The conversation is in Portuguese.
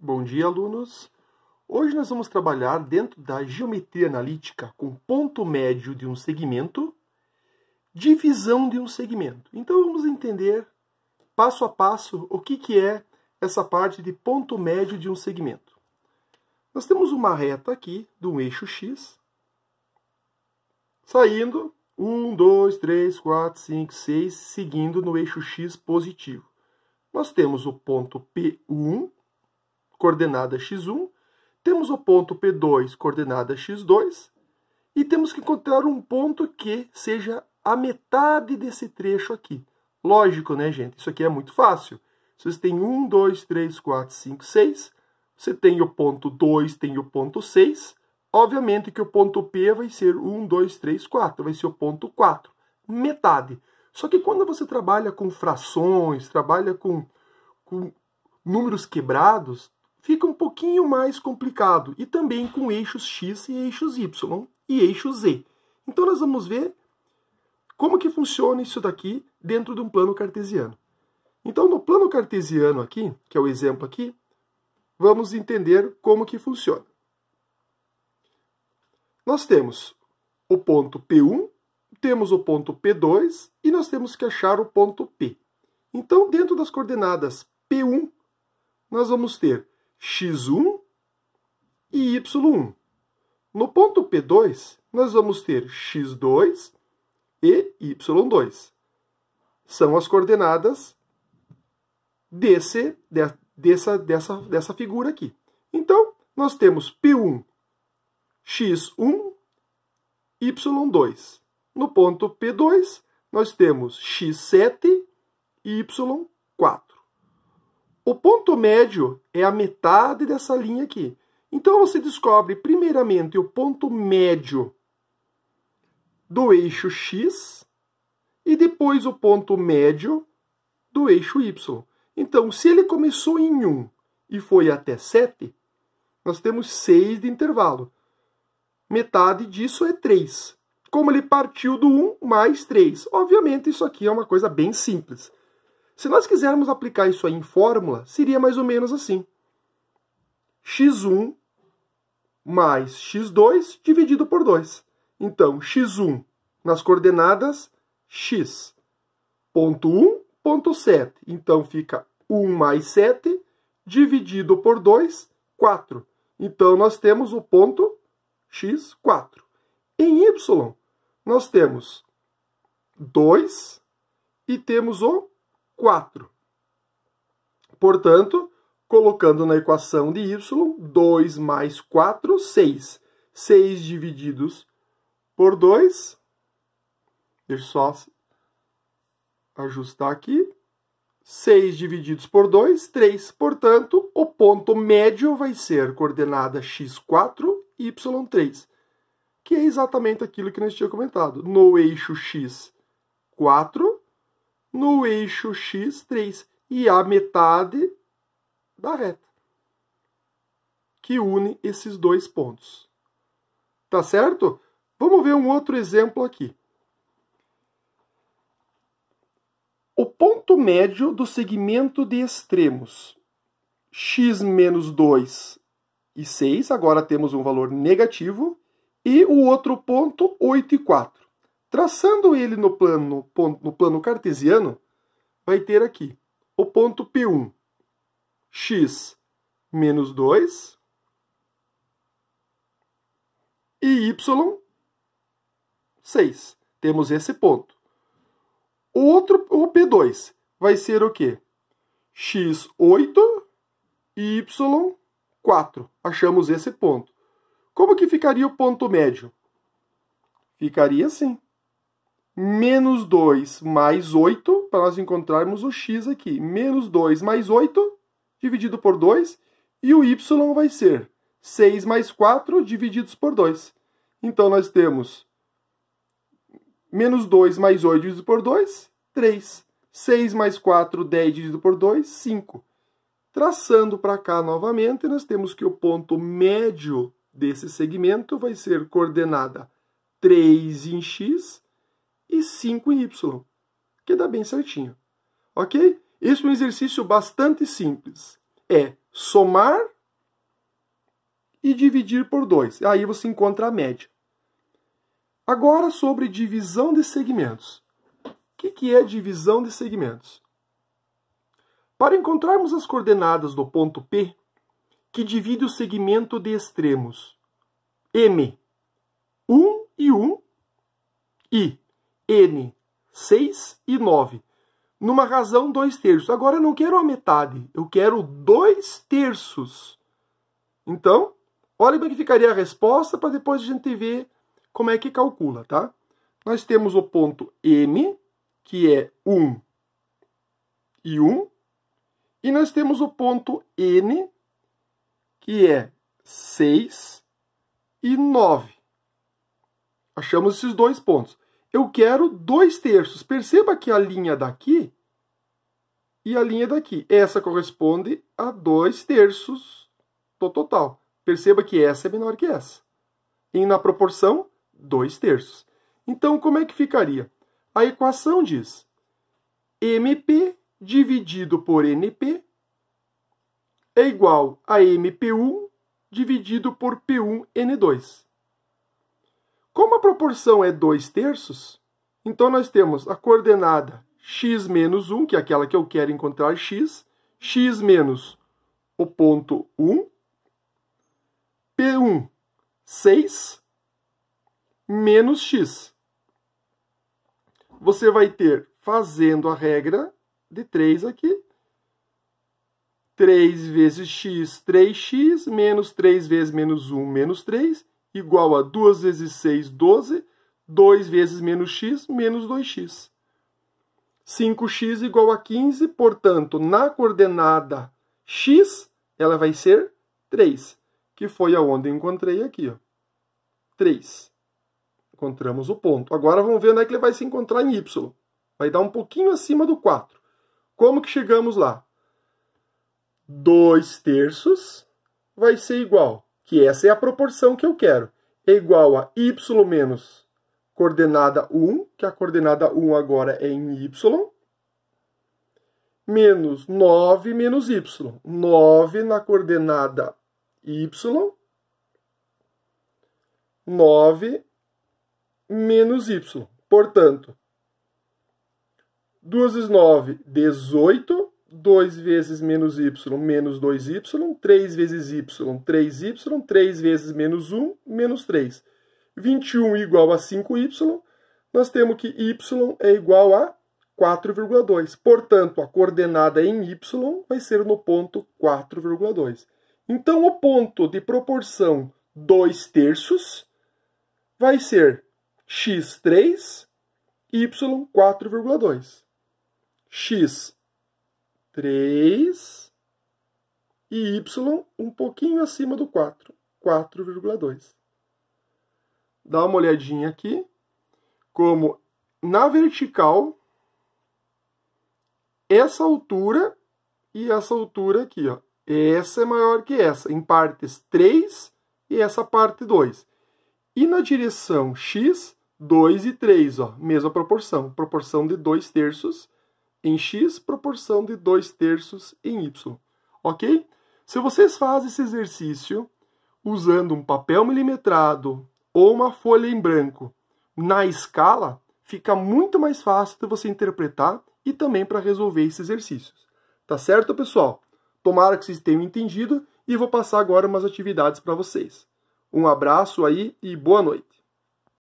Bom dia, alunos! Hoje nós vamos trabalhar dentro da geometria analítica com ponto médio de um segmento, divisão de um segmento. Então vamos entender passo a passo o que é essa parte de ponto médio de um segmento. Nós temos uma reta aqui do eixo X, saindo 1, 2, 3, 4, 5, 6, seguindo no eixo X positivo. Nós temos o ponto P1, coordenada x1, temos o ponto P2, coordenada x2, e temos que encontrar um ponto que seja a metade desse trecho aqui. Lógico, né, gente? Isso aqui é muito fácil. Vocês têm 1, 2, 3, 4, 5, 6. Você tem o ponto 2, tem o ponto 6. Obviamente que o ponto P vai ser 1, 2, 3, 4. Vai ser o ponto 4. Metade. Só que quando você trabalha com frações, trabalha com números quebrados, fica um pouquinho mais complicado. E também com eixos X e eixos Y e eixo Z. Então nós vamos ver como que funciona isso daqui dentro de um plano cartesiano. Então no plano cartesiano aqui, que é o exemplo aqui, vamos entender como que funciona. Nós temos o ponto P1, temos o ponto P2 e nós temos que achar o ponto P. Então dentro das coordenadas P1, nós vamos ter x1 e y1. No ponto P2, nós vamos ter x2 e y2. São as coordenadas dessa figura aqui. Então, nós temos P1, x1, y2. No ponto P2, nós temos x7 e y4. O ponto médio é a metade dessa linha aqui. Então, você descobre, primeiramente, o ponto médio do eixo X e depois o ponto médio do eixo Y. Então, se ele começou em 1 e foi até 7, nós temos 6 de intervalo. Metade disso é 3. Como ele partiu do 1 mais 3. Obviamente, isso aqui é uma coisa bem simples. Se nós quisermos aplicar isso aí em fórmula, seria mais ou menos assim. x1 mais x2 dividido por 2. Então, x1 nas coordenadas x. Ponto 1, ponto 7. Então, fica 1 mais 7 dividido por 2, 4. Então, nós temos o ponto x4. Em y, nós temos 2 e temos o 4. Portanto, colocando na equação de y, 2 mais 4, 6. 6 divididos por 2. Deixa eu só ajustar aqui. 6 divididos por 2, 3. Portanto, o ponto médio vai ser coordenada x4 e y3. Que é exatamente aquilo que nós tínhamos comentado. No eixo x, 4. No eixo x, 3. E a metade da reta, que une esses dois pontos. Tá certo? Vamos ver um outro exemplo aqui. O ponto médio do segmento de extremos x menos 2 e 6, agora temos um valor negativo, e o outro ponto 8 e 4. Traçando ele no plano cartesiano, vai ter aqui o ponto P1, x menos 2 e y 6. Temos esse ponto. O P2 vai ser o quê? x8 e y4. Achamos esse ponto. Como que ficaria o ponto médio? Ficaria assim. Menos 2 mais 8, para nós encontrarmos o x aqui. Menos 2 mais 8, dividido por 2. E o y vai ser 6 mais 4, divididos por 2. Então, nós temos menos 2 mais 8 dividido por 2, 3. 6 mais 4, 10 dividido por 2, 5. Traçando para cá novamente, nós temos que o ponto médio desse segmento vai ser coordenada 3 em x e 5 em y, que dá bem certinho. Ok? Esse é um exercício bastante simples. é somar e dividir por 2. Aí você encontra a média. Agora sobre divisão de segmentos. O que é divisão de segmentos? Para encontrarmos as coordenadas do ponto P, que divide o segmento de extremos M, 1 e 1, e N, 6 e 9, numa razão 2/3. Agora eu não quero a metade, eu quero 2/3. Então, olha como é que ficaria a resposta para depois a gente ver como é que calcula, tá? Nós temos o ponto M, que é 1 e 1, e nós temos o ponto N, que é 6 e 9. Achamos esses dois pontos. Eu quero 2/3. Perceba que a linha daqui e a linha daqui. Essa corresponde a 2/3 do total. Perceba que essa é menor que essa. E na proporção, 2/3. Então, como é que ficaria? A equação diz MP dividido por NP é igual a MP1 dividido por P1N2. Como a proporção é 2/3, então nós temos a coordenada x menos 1, que é aquela que eu quero encontrar x menos o ponto 1, P1, 6, menos x. Você vai ter, fazendo a regra de 3 aqui, 3 vezes x, 3x, menos 3 vezes menos 1, menos 3, igual a 2 vezes 6, 12, 2 vezes menos x, menos 2x. 5x igual a 15, portanto, na coordenada x, ela vai ser 3, que foi aonde eu encontrei aqui, ó. 3. Encontramos o ponto. Agora vamos ver onde é que ele vai se encontrar em y. Vai dar um pouquinho acima do 4. Como que chegamos lá? 2/3 vai ser igual, que essa é a proporção que eu quero, é igual a y menos coordenada 1, que a coordenada 1 agora é em y, menos 9 menos y. 9 na coordenada y, 9 menos y. Portanto, 2 vezes 9, 18. 2 vezes menos y, menos 2y. 3 vezes y, 3y. 3 vezes menos 1, menos 3. 21 igual a 5y. Nós temos que y é igual a 4,2. Portanto, a coordenada em y vai ser no ponto 4,2. Então, o ponto de proporção 2/3 vai ser x3, y 4,2. x 3 e y um pouquinho acima do 4, 4,2. Dá uma olhadinha aqui, como na vertical, essa altura e essa altura aqui, ó. Essa é maior que essa, em partes 3 e essa parte 2. E na direção x, 2 e 3, ó, mesma proporção, proporção de 2/3 em x, proporção de 2/3 em y, ok? Se vocês fazem esse exercício usando um papel milimetrado ou uma folha em branco na escala, fica muito mais fácil de você interpretar e também para resolver esses exercícios. Tá certo, pessoal? Tomara que vocês tenham entendido e vou passar agora umas atividades para vocês. Um abraço aí e boa noite.